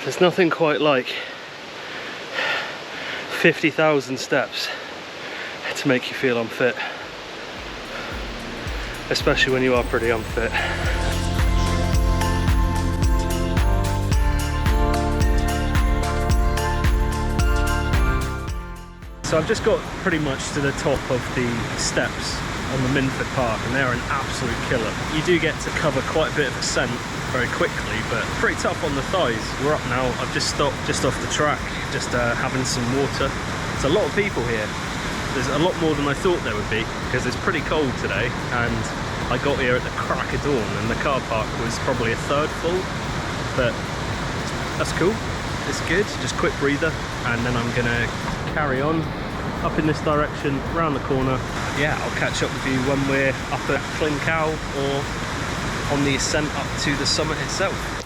There's nothing quite like 50,000 steps to make you feel unfit, especially when you are pretty unfit. So I've just got pretty much to the top of the steps on the Minffordd Park, and they're an absolute killer. You do get to cover quite a bit of ascent very quickly, but pretty tough on the thighs. We're up now. I've just stopped just off the track, just having some water. There's a lot of people here. There's a lot more than I thought there would be, because it's pretty cold today, and I got here at the crack of dawn and the car park was probably a third full, but that's cool. It's good, just quick breather, and then I'm gonna carry on up in this direction, round the corner. Yeah, I'll catch up with you when we're up at Llyn Cau or on the ascent up to the summit itself.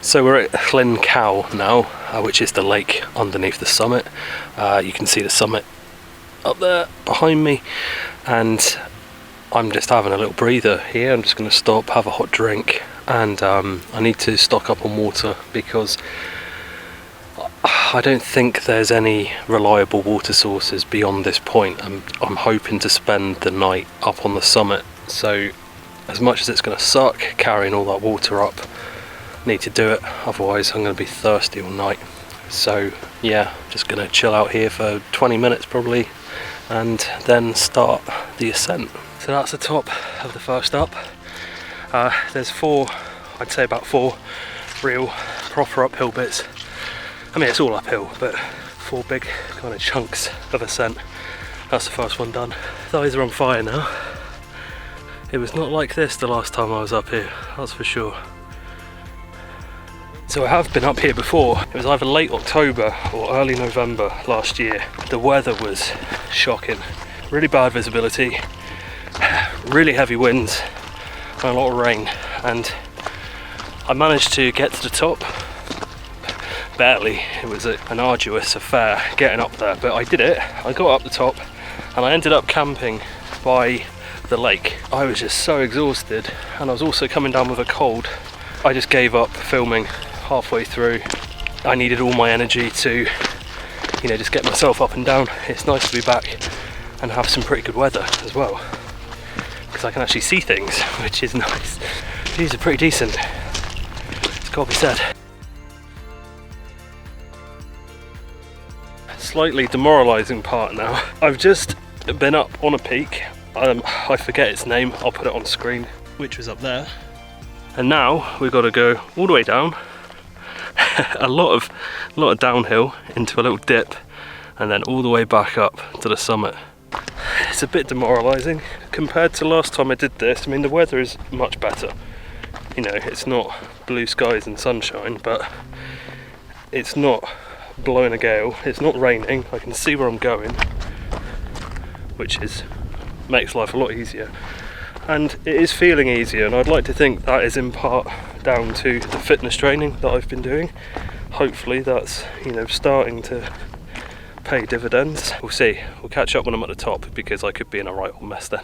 So we're at Llyn Cau now, which is the lake underneath the summit. You can see the summit up there behind me, and I'm just having a little breather here. I'm just going to stop, have a hot drink, and I need to stock up on water because I don't think there's any reliable water sources beyond this point. I'm hoping to spend the night up on the summit, so as much as it's going to suck carrying all that water up, need to do it, otherwise I'm going to be thirsty all night. So yeah, just going to chill out here for 20 minutes probably, and then start the ascent. So that's the top of the first up. There's I'd say about four real proper uphill bits. I mean, it's all uphill, but four big kind of chunks of ascent. That's the first one done. Thighs are on fire now. It was not like this the last time I was up here, that's for sure. So I have been up here before. It was either late October or early November last year. The weather was shocking. Really bad visibility, really heavy winds, and a lot of rain. And I managed to get to the top. Barely. It was an arduous affair getting up there, but I did it. I got up the top and I ended up camping by the lake. I was just so exhausted, and I was also coming down with a cold. I just gave up filming halfway through. I needed all my energy to, you know, just get myself up and down. It's nice to be back and have some pretty good weather as well, because I can actually see things, which is nice. Views are pretty decent, it's got to be said. Slightly demoralising part now. I've just been up on a peak. I forget its name, I'll put it on screen, which was up there. And now we've got to go all the way down, a lot of downhill into a little dip, and then all the way back up to the summit. It's a bit demoralising compared to last time I did this. I mean, the weather is much better. You know, it's not blue skies and sunshine, but it's not blowing a gale. It's not raining. I can see where I'm going, which makes life a lot easier. And it is feeling easier, and I'd like to think that is in part down to the fitness training that I've been doing. Hopefully that's, you know, starting to pay dividends. We'll see. We'll catch up when I'm at the top, because I could be in a right old mess then.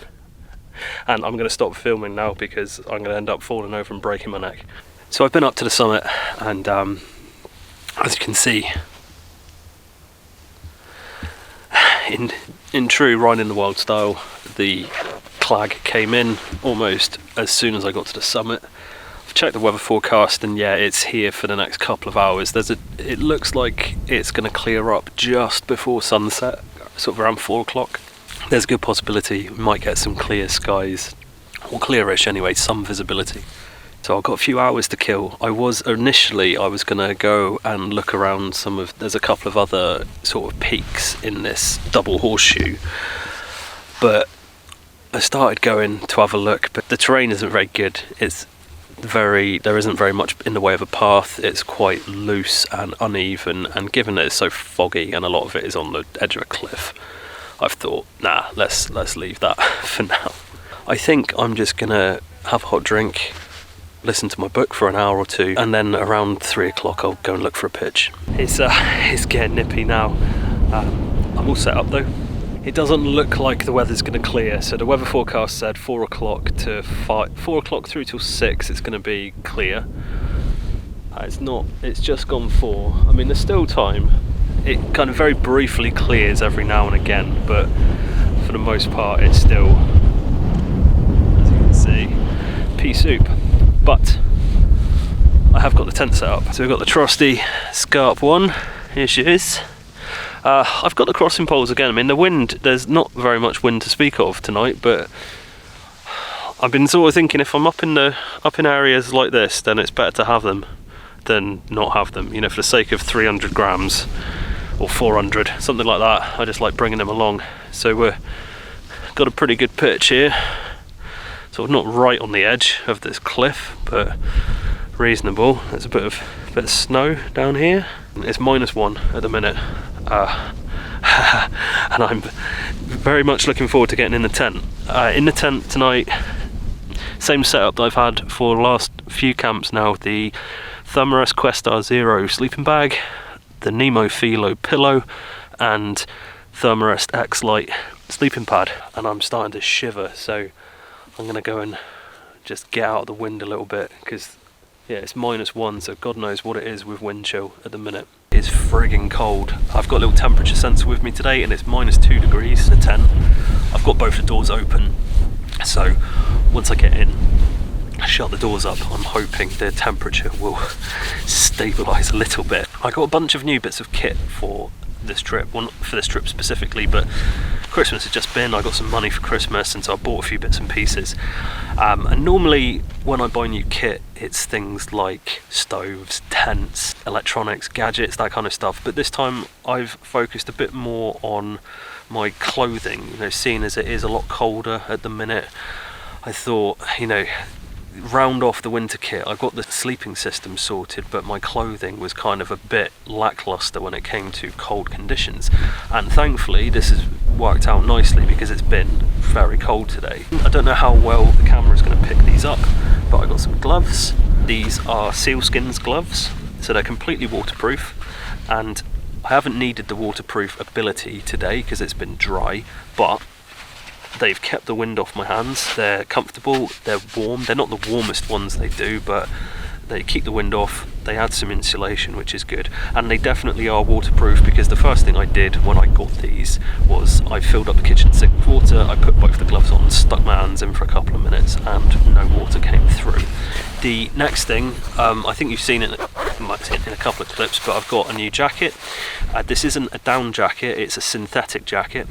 And I'm going to stop filming now because I'm going to end up falling over and breaking my neck. So I've been up to the summit, and as you can see, in true Ride in the Wild style, the clag came in almost as soon as I got to the summit. I've checked the weather forecast, and yeah, it's here for the next couple of hours. It looks like it's going to clear up just before sunset, sort of around 4 o'clock. There's a good possibility we might get some clear skies, or clearish anyway, some visibility. So I've got a few hours to kill. I was going to go and look around there's a couple of other sort of peaks in this double horseshoe, but I started going to have a look, but the terrain isn't very good. There isn't very much in the way of a path. It's quite loose and uneven, and given that it's so foggy and a lot of it is on the edge of a cliff, I've thought, nah, let's leave that for now. I think I'm just gonna have a hot drink, listen to my book for an hour or two, and then around 3 o'clock I'll go and look for a pitch. It's getting nippy now. I'm all set up though. It doesn't look like the weather's going to clear, so the weather forecast said 4 o'clock to 4 o'clock through till 6 it's going to be clear. It's not, it's just gone 4. I mean, there's still time. It kind of very briefly clears every now and again, but for the most part it's still, as you can see, pea soup. But I have got the tent set up. So we've got the trusty Scarp one, here she is. I've got the crossing poles again. I mean, the wind, there's not very much wind to speak of tonight, but I've been sort of thinking if I'm up in areas like this, then it's better to have them than not have them. You know, for the sake of 300 grams or 400, something like that. I just like bringing them along. So we've got a pretty good pitch here. Sort of not right on the edge of this cliff, but reasonable. There's a bit of snow down here. It's -1 at the minute. And I'm very much looking forward to getting in the tent. In the tent tonight, same setup that I've had for the last few camps now. The Thermarest Questar Zero sleeping bag, the Nemo Philo pillow, and Thermarest X Lite sleeping pad. And I'm starting to shiver, so I'm going to go and just get out of the wind a little bit, because yeah, it's -1, so God knows what it is with wind chill at the minute. It's frigging cold. I've got a little temperature sensor with me today, and it's -2 degrees in the tent. I've got both the doors open, so once I get in, I shut the doors up. I'm hoping the temperature will stabilise a little bit. I got a bunch of new bits of kit for this trip, well, not for this trip specifically, but Christmas had just been. I got some money for Christmas, and so I bought a few bits and pieces. And normally when I buy new kit, it's things like stoves, tents, electronics, gadgets, that kind of stuff. But this time I've focused a bit more on my clothing. You know, seeing as it is a lot colder at the minute, I thought, you know, round off the winter kit. I got the sleeping system sorted, but my clothing was kind of a bit lackluster when it came to cold conditions, and thankfully this has worked out nicely because it's been very cold today. I don't know how well the camera is going to pick these up, but I got some gloves. These are sealskins gloves, so they're completely waterproof, and I haven't needed the waterproof ability today because it's been dry, but they've kept the wind off my hands. They're comfortable, they're warm. They're not the warmest ones they do, but they keep the wind off. They add some insulation, which is good. And they definitely are waterproof, because the first thing I did when I got these was I filled up the kitchen sink with water, I put both the gloves on, stuck my hands in for a couple of minutes, and no water came through. The next thing, I think you've seen it in a couple of clips, but I've got a new jacket. This isn't a down jacket, it's a synthetic jacket.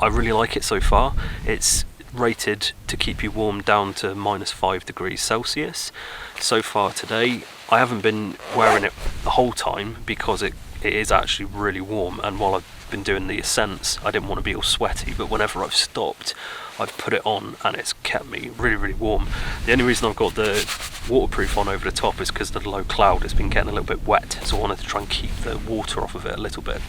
I really like it so far. It's rated to keep you warm down to -5 degrees Celsius. So far today, I haven't been wearing it the whole time because it is actually really warm, and while I've been doing the ascents, I didn't want to be all sweaty, but whenever I've stopped, I've put it on and it's kept me really, really warm. The only reason I've got the waterproof on over the top is because the low cloud has been getting a little bit wet, so I wanted to try and keep the water off of it a little bit.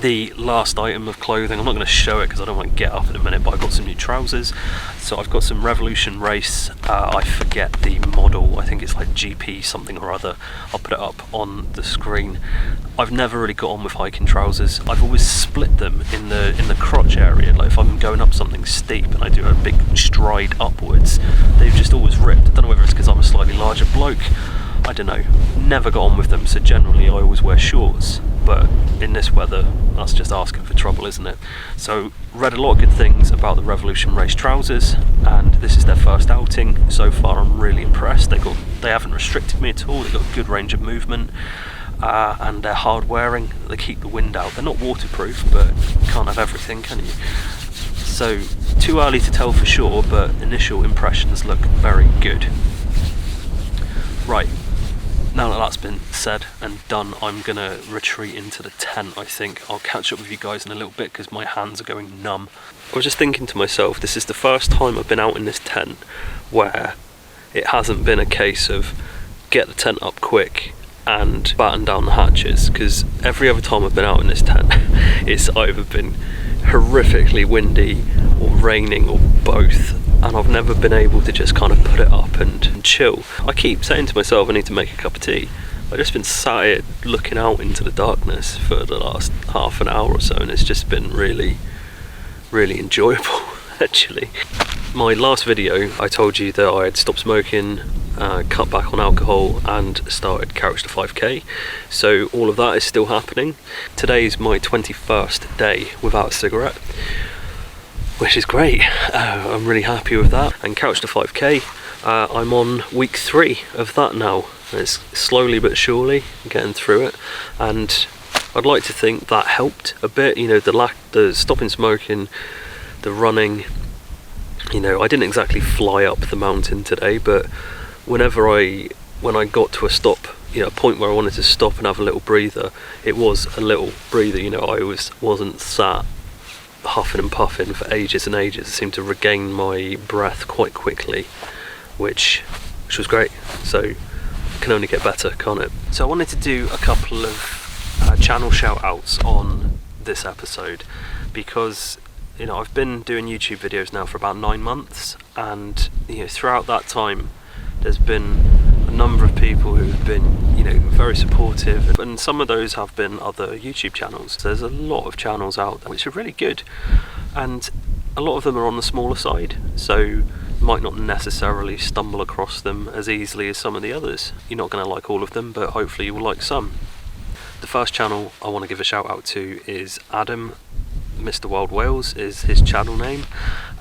The last item of clothing, I'm not going to show it because I don't want to get up in a minute, but I've got some new trousers. So I've got some Revolution Race, I forget the model, I think it's like GP something or other. I'll put it up on the screen. I've never really got on with hiking trousers. I've always split them in the crotch area. Like if I'm going up something steep and I do a big stride upwards, they've just always ripped. I don't know whether it's because I'm a slightly larger bloke, I don't know. Never got on with them, so generally I always wear shorts. But in this weather, that's just asking for trouble, isn't it? So read a lot of good things about the Revolution Race trousers, and this is their first outing. So far I'm really impressed. They haven't restricted me at all. They've got a good range of movement, and they're hard wearing. They keep the wind out. They're not waterproof, but you can't have everything, can you? So too early to tell for sure, but initial impressions look very good. Right. Now that that's been said and done, I'm going to retreat into the tent, I think. I'll catch up with you guys in a little bit because my hands are going numb. I was just thinking to myself, this is the first time I've been out in this tent where it hasn't been a case of get the tent up quick and batten down the hatches, because every other time I've been out in this tent it's either been horrifically windy or raining or both, and I've never been able to just kind of put it up and chill. I keep saying to myself I need to make a cup of tea. I've just been sat here looking out into the darkness for the last half an hour or so, and it's just been really enjoyable actually. My last video I told you that I had stopped smoking, cut back on alcohol and started Couch to 5k, so all of that is still happening. Today's my 21st day without a cigarette, which is great. I'm really happy with that. And Couch to 5k, I'm on week 3 of that now. It's slowly but surely getting through it, and I'd like to think that helped a bit, you know, the stopping smoking, the running. You know, I didn't exactly fly up the mountain today, but when I got to a stop, you know, a point where I wanted to stop and have a little breather, it was a little breather. You know, I wasn't sat huffing and puffing for ages and ages. I seemed to regain my breath quite quickly, which was great. So can only get better, can't it? So I wanted to do a couple of channel shout outs on this episode, because you know, I've been doing YouTube videos now for about 9 months, and you know, throughout that time there's been a number of people who've been, you know, very supportive, and some of those have been other YouTube channels. There's a lot of channels out there which are really good, and a lot of them are on the smaller side, so you might not necessarily stumble across them as easily as some of the others. You're not going to like all of them, but hopefully you will like some. The first channel I want to give a shout out to is Adam. Mr. Wild Wales is his channel name,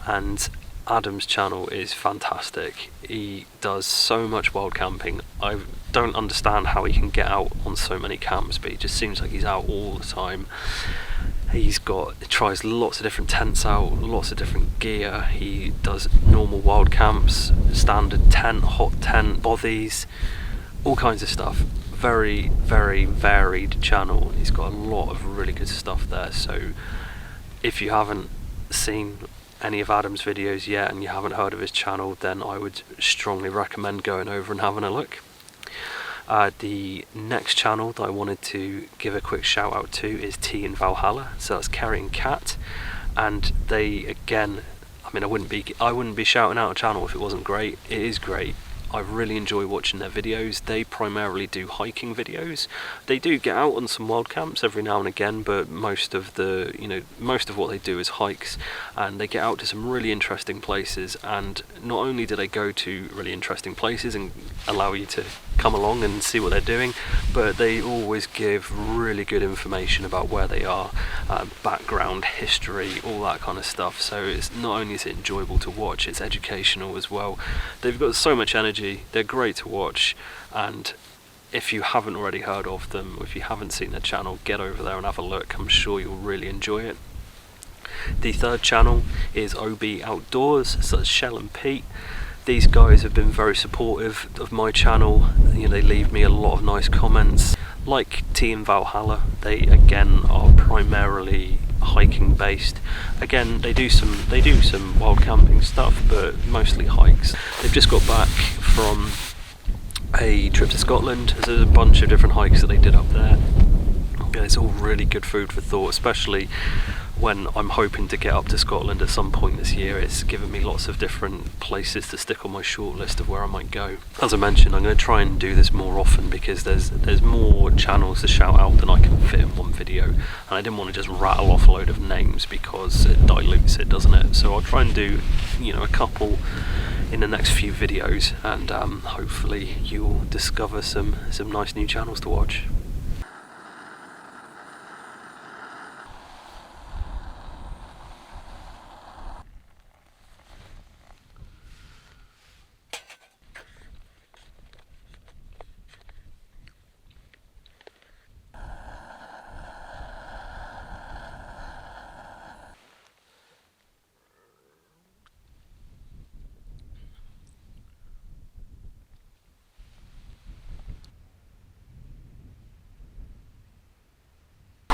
and Adam's channel is fantastic. He does so much wild camping. I don't understand how he can get out on so many camps, but he just seems like he's out all the time. He tries lots of different tents out, lots of different gear. He does normal wild camps, standard tent, hot tent, bothies, all kinds of stuff. Very, very varied channel. He's got a lot of really good stuff there, so if you haven't seen any of Adam's videos yet and you haven't heard of his channel, then I would strongly recommend going over and having a look. The next channel that I wanted to give a quick shout out to is Tea in Valhalla, so that's Kerry and Kat, and they, again, I mean, I wouldn't be shouting out a channel if it wasn't great. It is great. I really enjoy watching their videos. They primarily do hiking videos. They do get out on some wild camps every now and again, but most of what they do is hikes, and they get out to some really interesting places. And not only do they go to really interesting places and allow you to come along and see what they're doing, but they always give really good information about where they are, background, history, all that kind of stuff. So it's not only is it enjoyable to watch, it's educational as well. They've got so much energy. They're great to watch, and if you haven't already heard of them, or if you haven't seen their channel, get over there and have a look. I'm sure you'll really enjoy it. The third channel is OB Outdoors, so that's Shell and Pete. These guys have been very supportive of my channel. You know, they leave me a lot of nice comments. Like Tea in Valhalla, they again are primarily hiking based. Again, they do some wild camping stuff, but mostly hikes. They've just got back from a trip to Scotland. There's a bunch of different hikes that they did up there. Yeah, it's all really good food for thought, especially when I'm hoping to get up to Scotland at some point this year. It's given me lots of different places to stick on my short list of where I might go. As I mentioned, I'm going to try and do this more often, because there's more channels to shout out than I can fit in one video, and I didn't want to just rattle off a load of names because it dilutes it, doesn't it? So I'll try and do, you know, a couple in the next few videos, and hopefully you'll discover some nice new channels to watch.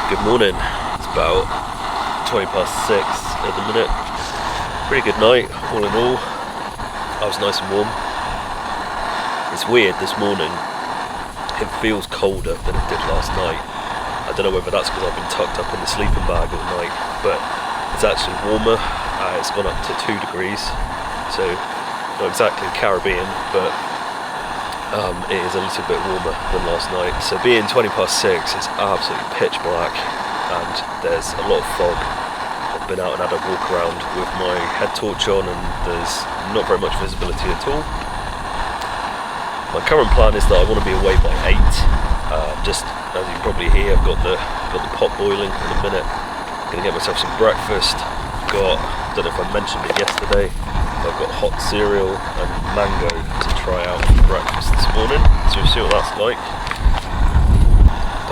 Good morning. It's about 6:20 at the minute. Pretty good night, all in all. I was nice and warm. It's weird this morning. It feels colder than it did last night. I don't know whether that's because I've been tucked up in the sleeping bag all night, but it's actually warmer. It's gone up to 2 degrees, so not exactly Caribbean, but it is a little bit warmer than last night. So being 20 past 6, it's absolutely pitch black and there's a lot of fog. I've been out and had a walk around with my head torch on and there's not very much visibility at all. My current plan is that I want to be away by 8. Just as you can probably hear, I've got the pot boiling in a minute. Gonna get myself some breakfast. Got, don't know if I mentioned it yesterday, I've got hot cereal and mango to try out for breakfast this morning, so we'll see what that's like.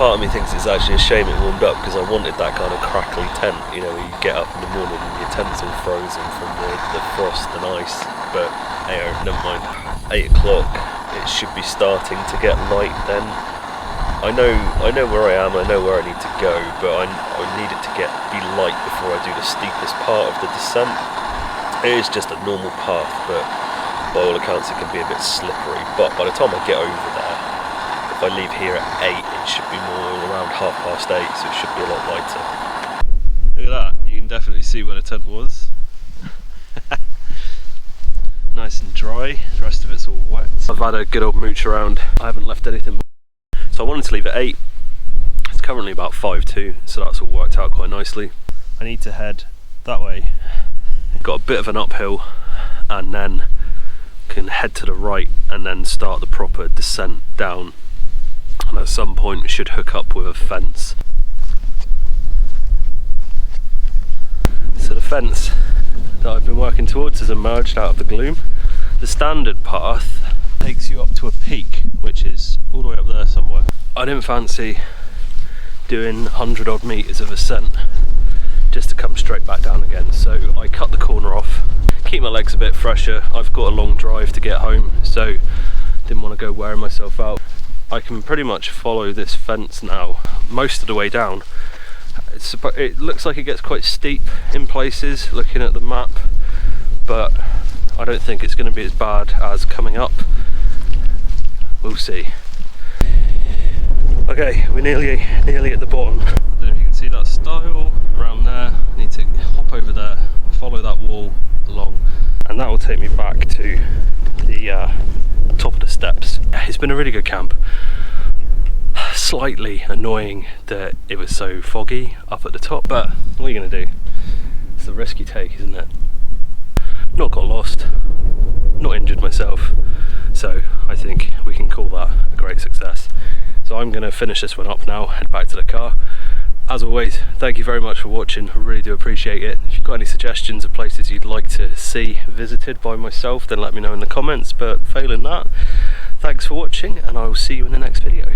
Part of me thinks it's actually a shame it warmed up because I wanted that kind of crackly tent, you know, where you get up in the morning and your tent's all frozen from the frost and ice, but hey, never mind. 8 o'clock, it should be starting to get light then. I know where I am, I know where I need to go, but I need it to be light before I do the steepest part of the descent. It is just a normal path, but by all accounts it can be a bit slippery. But by the time I get over there, if I leave here at 8, it should be more around 8:30, so it should be a lot lighter. Look at that, you can definitely see where the tent was. Nice and dry, the rest of it's all wet. I've had a good old mooch around, I haven't left anything. So I wanted to leave at 8, it's currently about 5:02, so that's all worked out quite nicely. I need to head that way. Got a bit of an uphill and then can head to the right and then start the proper descent down. And at some point we should hook up with a fence. So the fence that I've been working towards has emerged out of the gloom. The standard path takes you up to a peak, which is all the way up there somewhere. I didn't fancy doing 100 odd metres of ascent just to come straight back down again, so I cut the corner off, keep my legs a bit fresher. I've got a long drive to get home, so didn't want to go wearing myself out. I can pretty much follow this fence now most of the way down. It looks like it gets quite steep in places looking at the map, but I don't think it's going to be as bad as coming up. We'll see. Okay, we're nearly at the bottom. I don't know if you can see that stile around there. I need to hop over there, follow that wall along, and that will take me back to the top of the steps. It's been a really good camp. Slightly annoying that it was so foggy up at the top, but what are you going to do? It's the risk you take, isn't it? Not got lost, not injured myself, so I think we can call that a great success. So I'm going to finish this one up now, head back to the car. As always, thank you very much for watching, I really do appreciate it. If you've got any suggestions of places you'd like to see visited by myself, then let me know in the comments, but failing that, thanks for watching and I will see you in the next video.